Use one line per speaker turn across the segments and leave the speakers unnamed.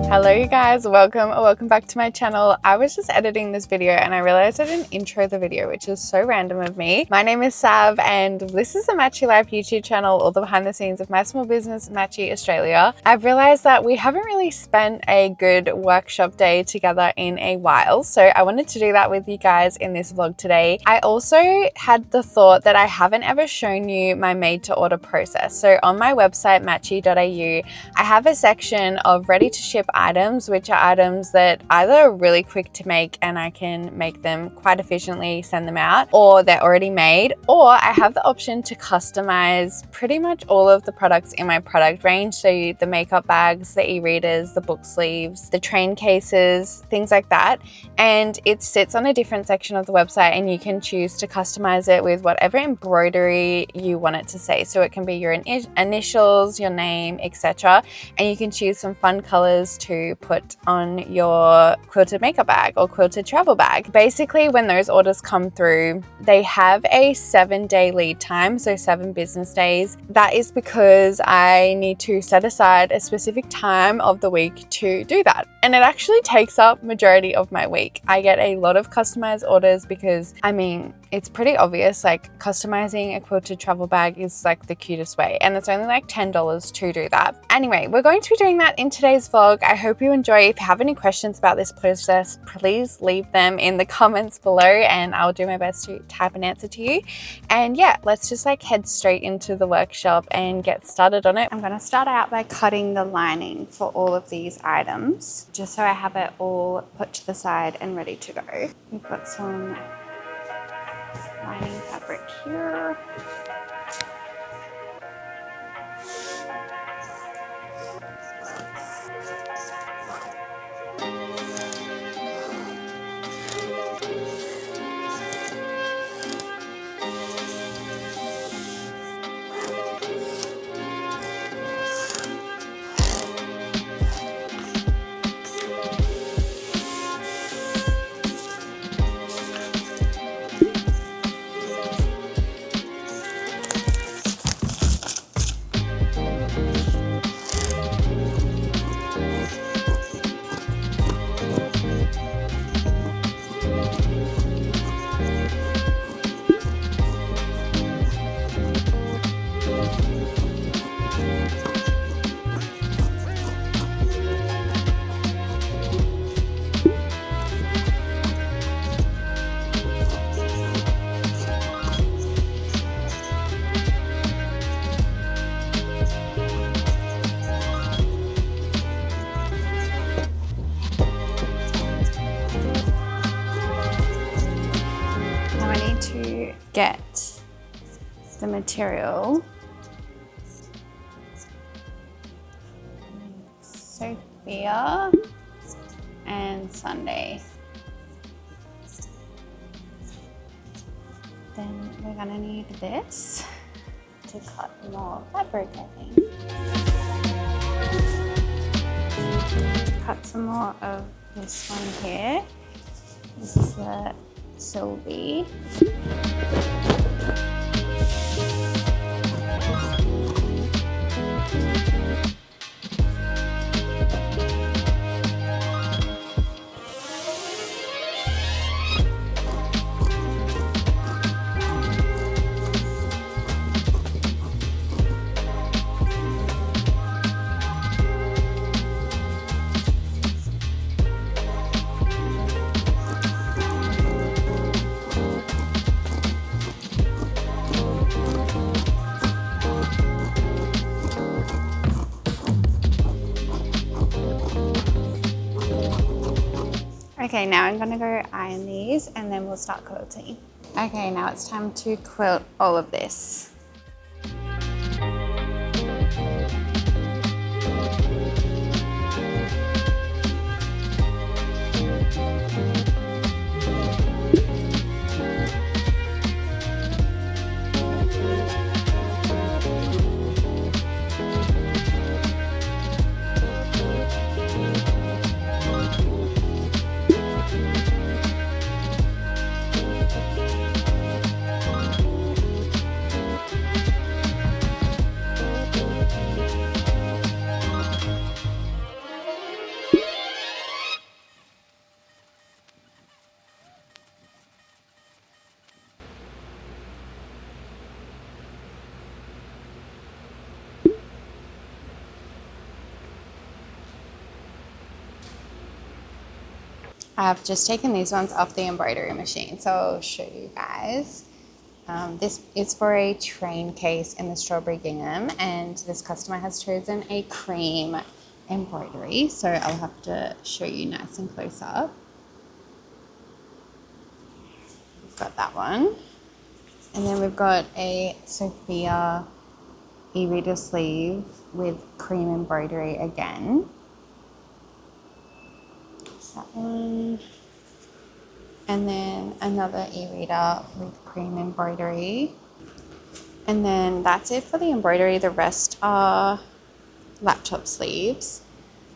Hello you guys, welcome back to my channel. I was just editing this video and I realized I didn't intro the video, which is so random of me. My name is Sav and this is the Matchy Life YouTube channel, all the behind the scenes of my small business, Matchy Australia. I've realized that we haven't really spent a good workshop day together in a while, so I wanted to do that with you guys in this vlog today. I also had the thought that I haven't ever shown you my made to order process. So on my website, matchy.au, I have a section of ready to ship items, which are items that either are really quick to make and I can make them quite efficiently, send them out, or they're already made, or I have the option to customize pretty much all of the products in my product range. So the makeup bags, the e-readers, the book sleeves, the train cases, things like that. And it sits on a different section of the website and you can choose to customize it with whatever embroidery you want it to say. So it can be your initials, your name, etc. And you can choose some fun colors to put on your quilted makeup bag or quilted travel bag. Basically, when those orders come through, they have a 7-day lead time, so 7 business days. That is because I need to set aside a specific time of the week to do that. And it actually takes up majority of my week. I get a lot of customized orders because, I mean, it's pretty obvious, like customizing a quilted travel bag is like the cutest way, and it's only like $10 to do that. Anyway, we're going to be doing that in today's vlog. I hope you enjoy. If you have any questions about this process, please leave them in the comments below and I'll do my best to type an answer to you. And yeah, let's just like head straight into the workshop and get started on it. I'm going to start out by cutting the lining for all of these items, just so I have it all put to the side and ready to go. We've got some lining fabric here. To get the material, Sophia and Sunday. Then we're gonna need this to cut more fabric, I think. Cut some more of this one here. This is the Sylvie. Okay, now I'm gonna go iron these and then we'll start quilting. Okay, now it's time to quilt all of this. I've just taken these ones off the embroidery machine, so I'll show you guys. This is for a train case in the strawberry gingham, and this customer has chosen a cream embroidery, so I'll have to show you nice and close up. We've got that one, and then we've got a Sophia e-reader sleeve with cream embroidery again. That's that one. And then another e-reader with cream embroidery. And then that's it for the embroidery. The rest are laptop sleeves.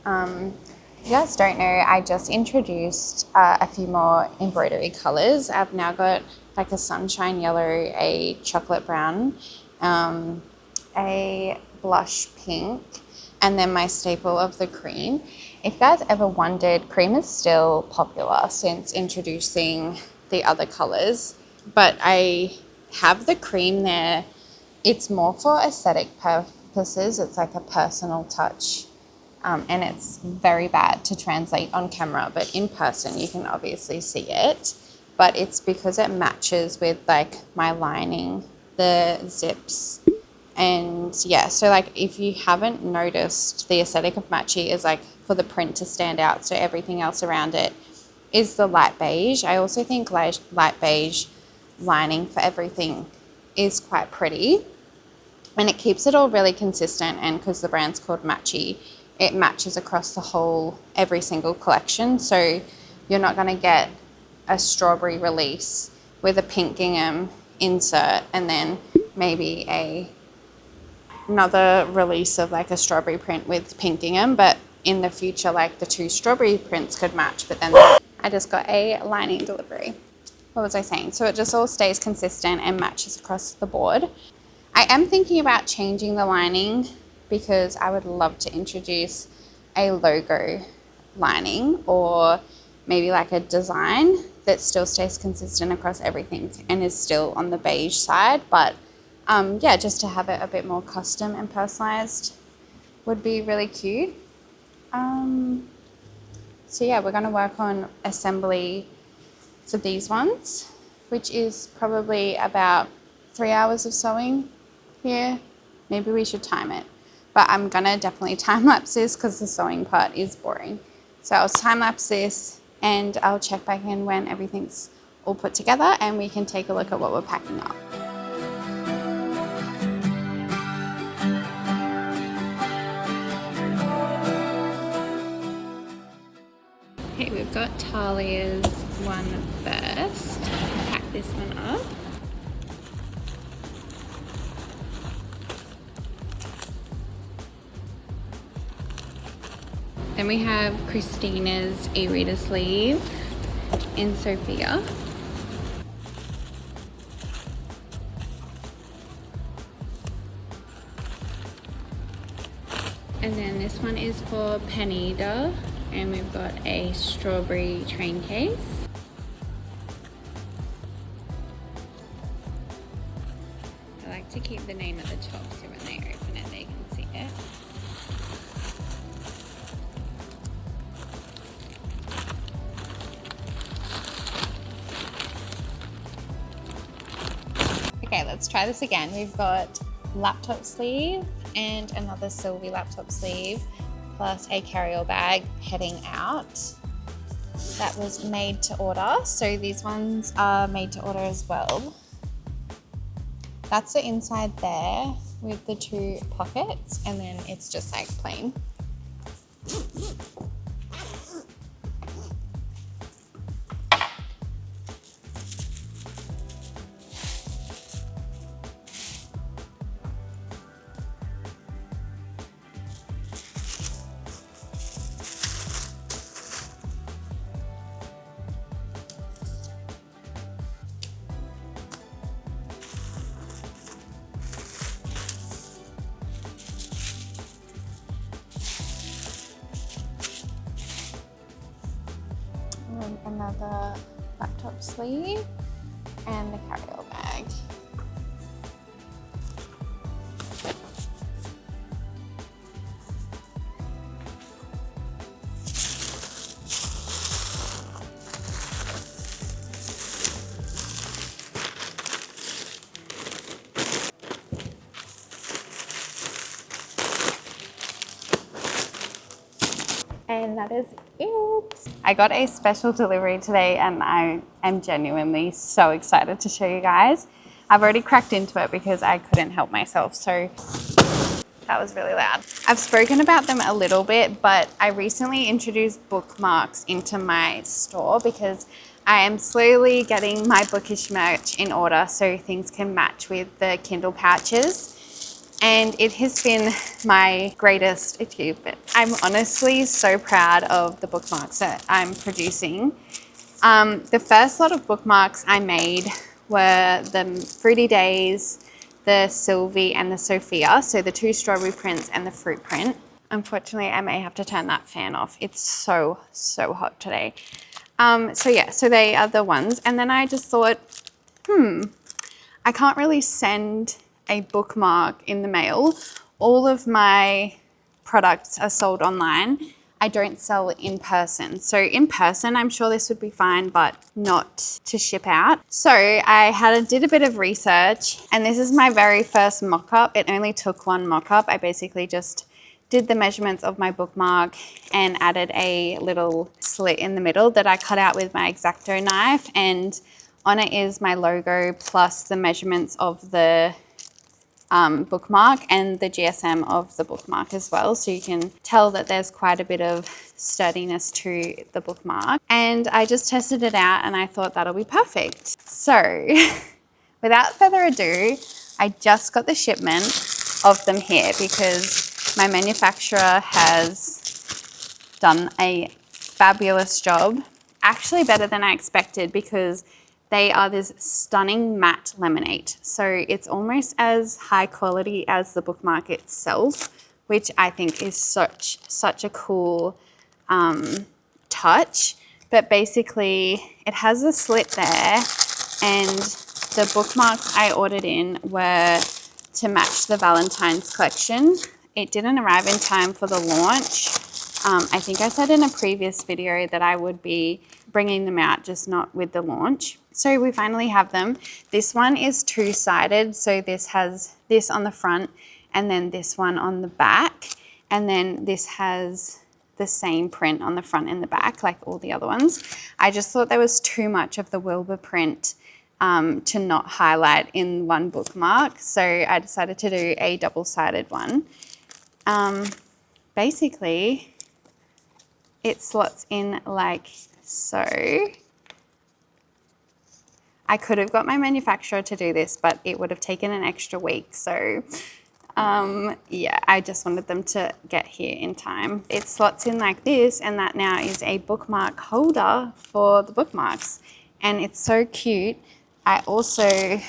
If you guys don't know, I just introduced a few more embroidery colors. I've now got like a sunshine yellow, a chocolate brown, a blush pink, and then my staple of the cream. If you guys ever wondered, cream is still popular since introducing the other colors, but I have the cream there. It's more for aesthetic purposes. It's like a personal touch, and it's very bad to translate on camera, but in person you can obviously see it. But it's because it matches with like my lining, the zips. And yeah, so like if you haven't noticed, the aesthetic of Matchy is like for the print to stand out, so everything else around it is the light beige. I also think light beige lining for everything is quite pretty, and it keeps it all really consistent. And because the brand's called Matchy, it matches across the whole, every single collection. So you're not going to get a strawberry release with a pink gingham insert and then maybe another release of like a strawberry print with pink gingham, but in the future like the two strawberry prints could match. But then I just got a lining delivery. What was I saying? So it just all stays consistent and matches across the board. I am thinking about changing the lining because I would love to introduce a logo lining, or maybe like a design that still stays consistent across everything and is still on the beige side, but yeah, just to have it a bit more custom and personalized would be really cute. So yeah, we're going to work on assembly for these ones, which is probably about 3 hours of sewing here. Maybe we should time it, but I'm going to definitely time lapse this because the sewing part is boring. So I'll time lapse this and I'll check back in when everything's all put together and we can take a look at what we're packing up. Okay, we've got Talia's one first. Pack this one up. Then we have Christina's e-reader sleeve in Sophia. And then this one is for Penida, and we've got a strawberry train case. I like to keep the name at the top so when they open it they can see it. Okay, let's try this again. We've got laptop sleeve and another Sylvie laptop sleeve, plus a carry-all bag heading out. That was made to order, so these ones are made to order as well. That's the inside there with the two pockets, and then it's just like plain. And another laptop sleeve and the carry-all bag. And that is it. I got a special delivery today and I am genuinely so excited to show you guys. I've already cracked into it because I couldn't help myself. So that was really loud. I've spoken about them a little bit, but I recently introduced bookmarks into my store because I am slowly getting my bookish merch in order so things can match with the Kindle pouches. And it has been my greatest achievement. I'm honestly so proud of the bookmarks that I'm producing. The first lot of bookmarks I made were the Fruity Days, the Sylvie and the Sophia, so the 2 strawberry prints and the fruit print. Unfortunately, I may have to turn that fan off. It's so hot today. So they are the ones. And then I just thought, I can't really send a bookmark in the mail. All of my products are sold online. I don't sell in person. So in person, I'm sure this would be fine, but not to ship out. So I did a bit of research, and this is my very first mock-up. It only took one mock-up. I basically just did the measurements of my bookmark and added a little slit in the middle that I cut out with my X-Acto knife, and on it is my logo plus the measurements of the bookmark and the GSM of the bookmark as well. So you can tell that there's quite a bit of sturdiness to the bookmark. And I just tested it out and I thought that'll be perfect. So without further ado, I just got the shipment of them here because my manufacturer has done a fabulous job. Actually better than I expected because they are this stunning matte laminate. So it's almost as high quality as the bookmark itself, which I think is such a cool touch. But basically it has a slit there, and the bookmarks I ordered in were to match the Valentine's collection. It didn't arrive in time for the launch. I think I said in a previous video that I would be bringing them out, just not with the launch. So we finally have them. This one is 2-sided. So this has this on the front and then this one on the back. And then this has the same print on the front and the back like all the other ones. I just thought there was too much of the Wilbur print to not highlight in one bookmark. So I decided to do a double-sided one. Basically, it slots in like so. I could have got my manufacturer to do this, but it would have taken an extra week. So yeah, I just wanted them to get here in time. It slots in like this, and that now is a bookmark holder for the bookmarks. And it's so cute. I also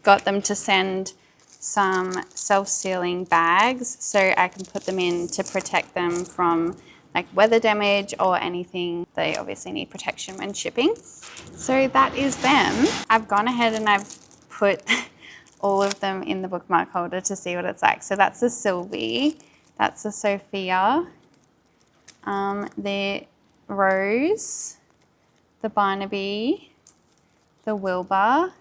got them to send some self-sealing bags so I can put them in to protect them from like weather damage or anything. They obviously need protection when shipping. So that is them. I've gone ahead and I've put all of them in the bookmark holder to see what it's like. So that's the Sylvie, that's the Sophia, the Rose, the Barnaby, the Wilbur,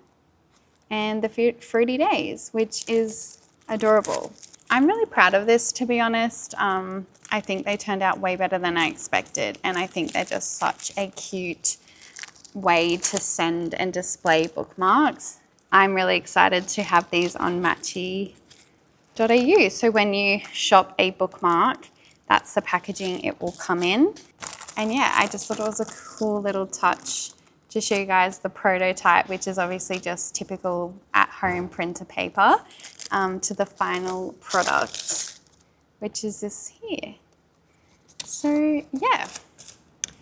and the Fruity Days, which is adorable. I'm really proud of this, to be honest. I think they turned out way better than I expected, and I think they're just such a cute way to send and display bookmarks. I'm really excited to have these on matchy.au. So when you shop a bookmark, that's the packaging it will come in. And yeah, I just thought it was a cool little touch to show you guys the prototype, which is obviously just typical at-home printer paper, to the final product, which is this here. So yeah,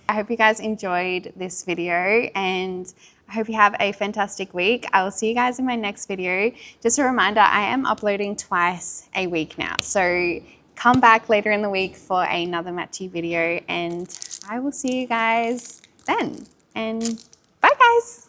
I hope you guys enjoyed this video, and I hope you have a fantastic week. I will see you guys in my next video. Just a reminder, I am uploading twice a week now. So come back later in the week for another Matchy video, and I will see you guys then. And bye guys.